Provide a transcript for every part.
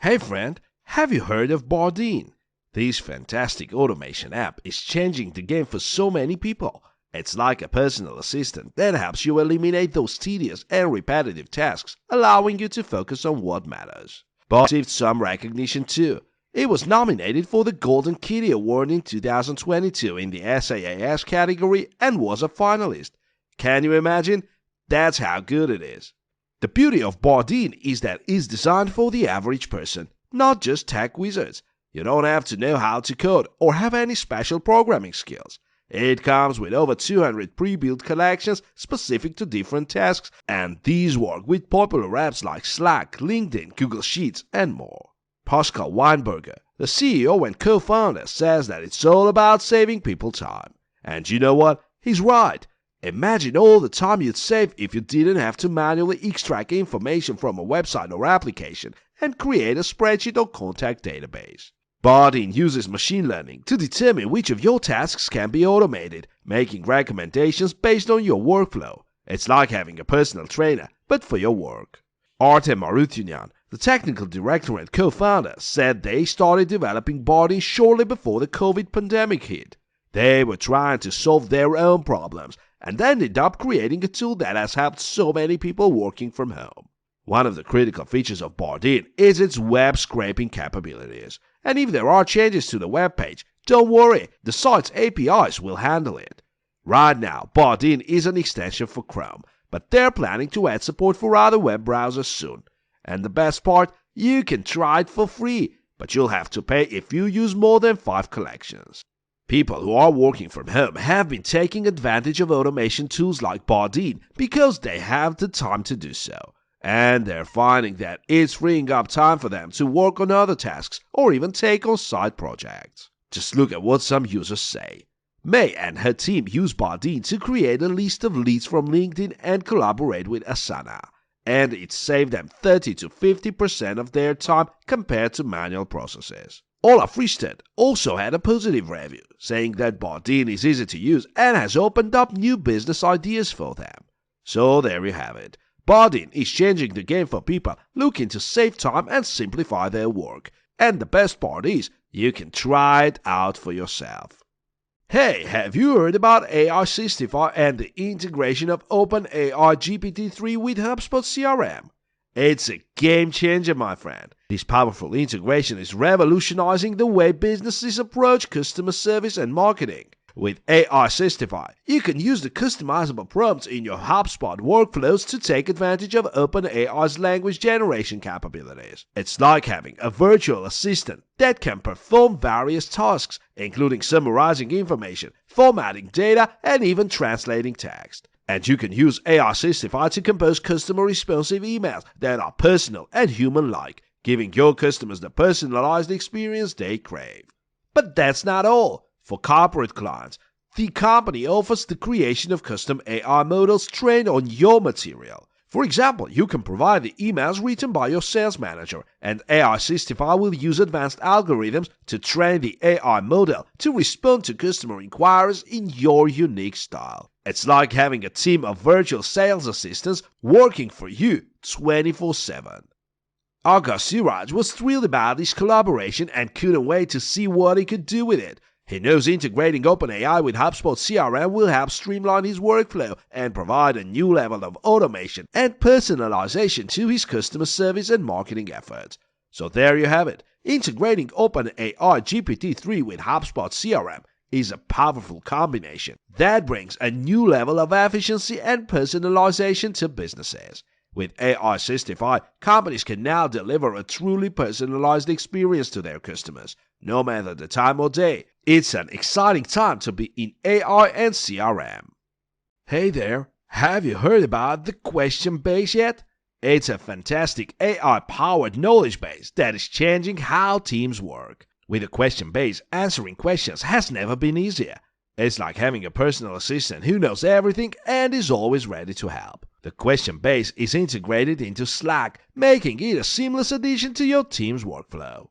Hey friend, have you heard of Bardeen? This fantastic automation app is changing the game for so many people. It's like a personal assistant that helps you eliminate those tedious and repetitive tasks, allowing you to focus on what matters. But received some recognition too. It was nominated for the Golden Kitty Award in 2022 in the SaaS category and was a finalist. Can you imagine? That's how good it is. The beauty of Bardeen is that it's designed for the average person, not just tech wizards. You don't have to know how to code or have any special programming skills. It comes with over 200 pre-built collections specific to different tasks, and these work with popular apps like Slack, LinkedIn, Google Sheets, and more. Pascal Weinberger, the CEO and co-founder, says that it's all about saving people time. And you know what? He's right. Imagine all the time you'd save if you didn't have to manually extract information from a website or application and create a spreadsheet or contact database. Bardeen uses machine learning to determine which of your tasks can be automated, making recommendations based on your workflow. It's like having a personal trainer, but for your work. Artem Marutyunyan, the technical director and co-founder, said they started developing Bardeen shortly before the COVID pandemic hit. They were trying to solve their own problems and ended up creating a tool that has helped so many people working from home. One of the critical features of Bardeen is its web scraping capabilities. And if there are changes to the web page, don't worry, the site's APIs will handle it. Right now, Bardeen is an extension for Chrome, but they're planning to add support for other web browsers soon. And the best part, you can try it for free, but you'll have to pay if you use more than 5 collections. People who are working from home have been taking advantage of automation tools like Bardeen because they have the time to do so. And they're finding that it's freeing up time for them to work on other tasks or even take on side projects. Just look at what some users say. May and her team use Bardeen to create a list of leads from LinkedIn and collaborate with Asana. And it saved them 30 to 50% of their time compared to manual processes. Ola Fristedt also had a positive review, saying that Bardeen is easy to use and has opened up new business ideas for them. So there you have it. Bardeen is changing the game for people looking to save time and simplify their work. And the best part is, you can try it out for yourself. Hey, have you heard about AI-Systify and the integration of OpenAI GPT-3 with HubSpot CRM? It's a game changer, my friend. This powerful integration is revolutionizing the way businesses approach customer service and marketing. With AI-Systify, you can use the customizable prompts in your HubSpot workflows to take advantage of OpenAI's language generation capabilities. It's like having a virtual assistant that can perform various tasks, including summarizing information, formatting data, and even translating text. And you can use AI-Systify to compose customer-responsive emails that are personal and human-like, giving your customers the personalized experience they crave. But that's not all. For corporate clients, the company offers the creation of custom AI models trained on your material. For example, you can provide the emails written by your sales manager, and AI-Systify will use advanced algorithms to train the AI model to respond to customer inquiries in your unique style. It's like having a team of virtual sales assistants working for you 24/7. August Siraj was thrilled about this collaboration and couldn't wait to see what he could do with it. He knows integrating OpenAI with HubSpot CRM will help streamline his workflow and provide a new level of automation and personalization to his customer service and marketing efforts. So there you have it. Integrating OpenAI GPT-3 with HubSpot CRM is a powerful combination that brings a new level of efficiency and personalization to businesses. With AI-Systify, companies can now deliver a truly personalized experience to their customers, no matter the time or day. It's an exciting time to be in AI and CRM. Hey there, have you heard about the question base yet? It's a fantastic AI-powered knowledge base that is changing how teams work. With a question base, answering questions has never been easier. It's like having a personal assistant who knows everything and is always ready to help. The question base is integrated into Slack, making it a seamless addition to your team's workflow.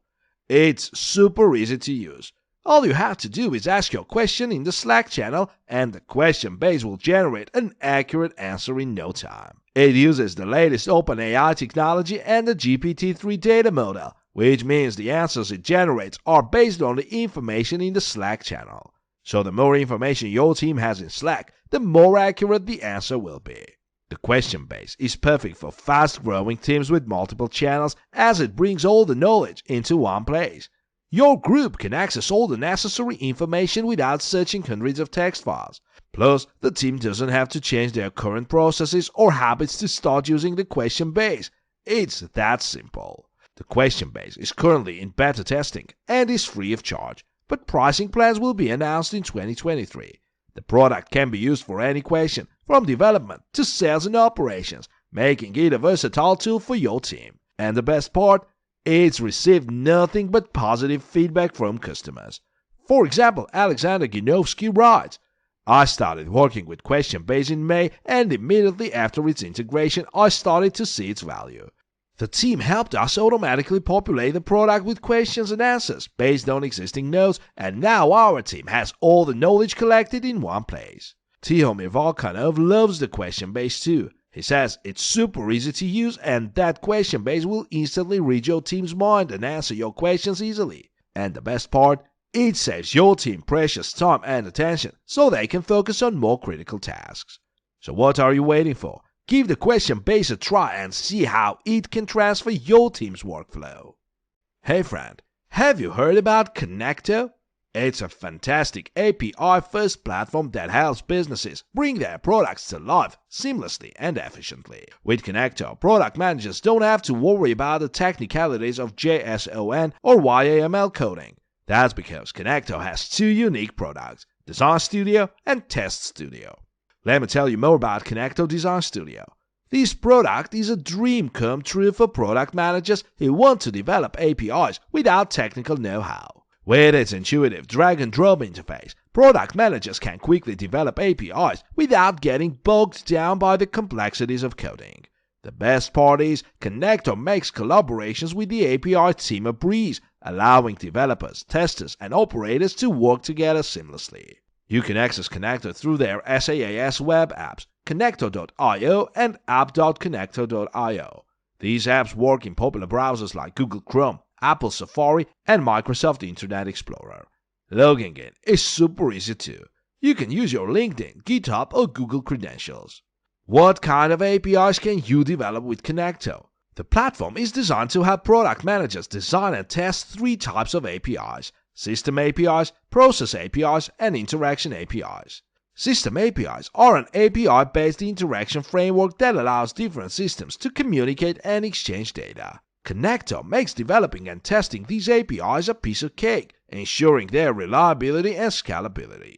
It's super easy to use. All you have to do is ask your question in the Slack channel, and the question base will generate an accurate answer in no time. It uses the latest OpenAI technology and the GPT-3 data model, which means the answers it generates are based on the information in the Slack channel. So the more information your team has in Slack, the more accurate the answer will be. The question base is perfect for fast-growing teams with multiple channels as it brings all the knowledge into one place. Your group can access all the necessary information without searching hundreds of text files. Plus, the team doesn't have to change their current processes or habits to start using the question base. It's that simple. The question base is currently in beta testing and is free of charge, but pricing plans will be announced in 2023. The product can be used for any question, from development to sales and operations, making it a versatile tool for your team. And the best part? It's received nothing but positive feedback from customers. For example, Alexander Ginovsky writes, I started working with QuestionBase in May, and immediately after its integration, I started to see its value. The team helped us automatically populate the product with questions and answers based on existing nodes, and now our team has all the knowledge collected in one place. Tihomir Volkanov loves the QuestionBase too. He says it's super easy to use and that QuestionBase will instantly read your team's mind and answer your questions easily. And the best part? It saves your team precious time and attention so they can focus on more critical tasks. So what are you waiting for? Give the QuestionBase a try and see how it can transfer your team's workflow. Hey friend, have you heard about Connecto? It's a fantastic API-first platform that helps businesses bring their products to life seamlessly and efficiently. With Connecto, product managers don't have to worry about the technicalities of JSON or YAML coding. That's because Connecto has two unique products, Design Studio and Test Studio. Let me tell you more about Connecto Design Studio. This product is a dream come true for product managers who want to develop APIs without technical know-how. With its intuitive drag-and-drop interface, product managers can quickly develop APIs without getting bogged down by the complexities of coding. The best part is, Connector makes collaborations with the API team a breeze, allowing developers, testers, and operators to work together seamlessly. You can access Connector through their SaaS web apps, Connector.io and app.connector.io. These apps work in popular browsers like Google Chrome, Apple Safari, and Microsoft Internet Explorer. Logging in is super easy too. You can use your LinkedIn, GitHub, or Google credentials. What kind of APIs can you develop with Connecto? The platform is designed to help product managers design and test three types of APIs: System APIs, Process APIs, and Interaction APIs. System APIs are an API-based interaction framework that allows different systems to communicate and exchange data. Connector makes developing and testing these APIs a piece of cake, ensuring their reliability and scalability.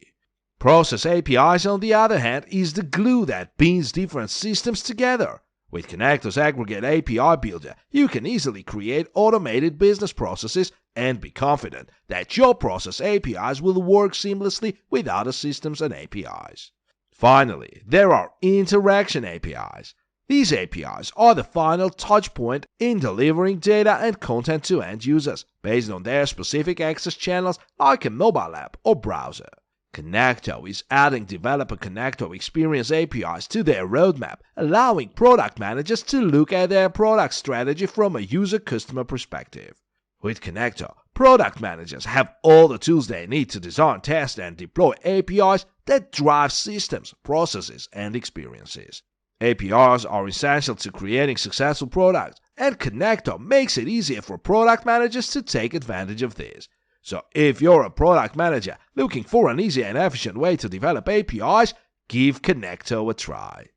Process APIs, on the other hand, is the glue that binds different systems together. With Connector's aggregate API builder, you can easily create automated business processes and be confident that your process APIs will work seamlessly with other systems and APIs. Finally, there are Interaction APIs. These APIs are the final touchpoint in delivering data and content to end users based on their specific access channels like a mobile app or browser. Connecto is adding Developer Connector Experience APIs to their roadmap, allowing product managers to look at their product strategy from a user-customer perspective. With Connector, product managers have all the tools they need to design, test, and deploy APIs that drive systems, processes, and experiences. APIs are essential to creating successful products, and Connector makes it easier for product managers to take advantage of this. So if you're a product manager looking for an easy and efficient way to develop APIs, give Connector a try.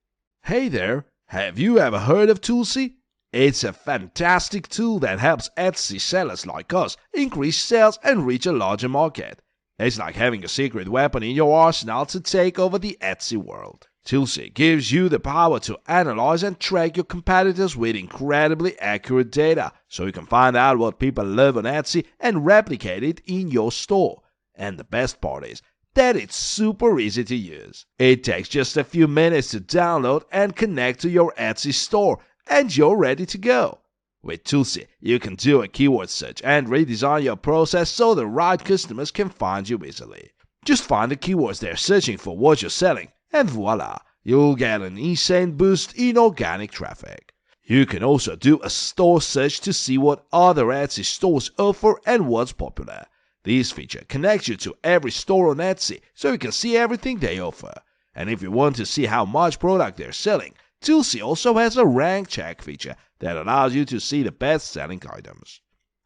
Hey there, have you ever heard of Toolsy? It's a fantastic tool that helps Etsy sellers like us increase sales and reach a larger market. It's like having a secret weapon in your arsenal to take over the Etsy world. Toolsy gives you the power to analyze and track your competitors with incredibly accurate data, so you can find out what people love on Etsy and replicate it in your store. And the best part is that it's super easy to use. It takes just a few minutes to download and connect to your Etsy store, and you're ready to go. With Toolsy, you can do a keyword search and redesign your process so the right customers can find you easily. Just find the keywords they're searching for what you're selling, and voila, you'll get an insane boost in organic traffic. You can also do a store search to see what other Etsy stores offer and what's popular. This feature connects you to every store on Etsy so you can see everything they offer. And if you want to see how much product they're selling, Tulsi also has a rank check feature that allows you to see the best-selling items.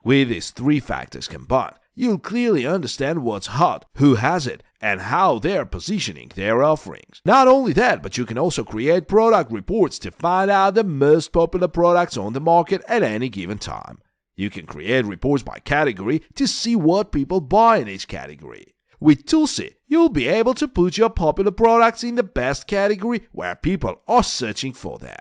With these three factors combined, you'll clearly understand what's hot, who has it, and how they're positioning their offerings. Not only that, but you can also create product reports to find out the most popular products on the market at any given time. You can create reports by category to see what people buy in each category. With Tulsi, you'll be able to put your popular products in the best category where people are searching for them.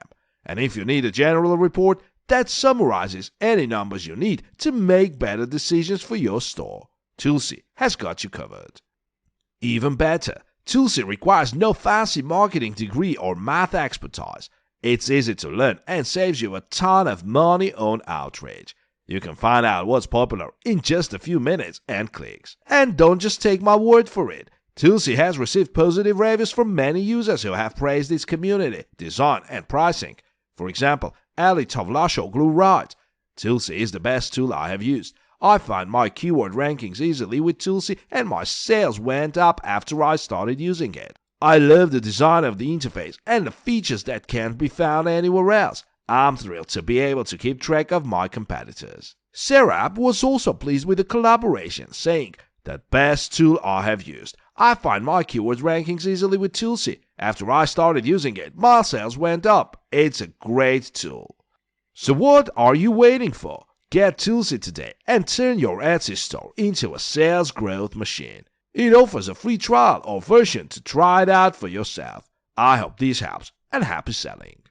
And if you need a general report that summarizes any numbers you need to make better decisions for your store, Tulsi has got you covered. Even better, Tulsi requires no fancy marketing degree or math expertise. It's easy to learn and saves you a ton of money on outreach. You can find out what's popular in just a few minutes and clicks. And don't just take my word for it. Tulsi has received positive reviews from many users who have praised its community, design, and pricing. For example, Ali Tavlashoglu writes, "Tulsi is the best tool I have used. I find my keyword rankings easily with Tulsi and my sales went up after I started using it. I love the design of the interface and the features that can't be found anywhere else. I'm thrilled to be able to keep track of my competitors." Serap was also pleased with the collaboration, saying, "The best tool I have used. I find my keyword rankings easily with Tulsi. After I started using it, my sales went up. It's a great tool." So what are you waiting for? Get Tulsi today and turn your Etsy store into a sales growth machine. It offers a free trial or version to try it out for yourself. I hope this helps, and happy selling.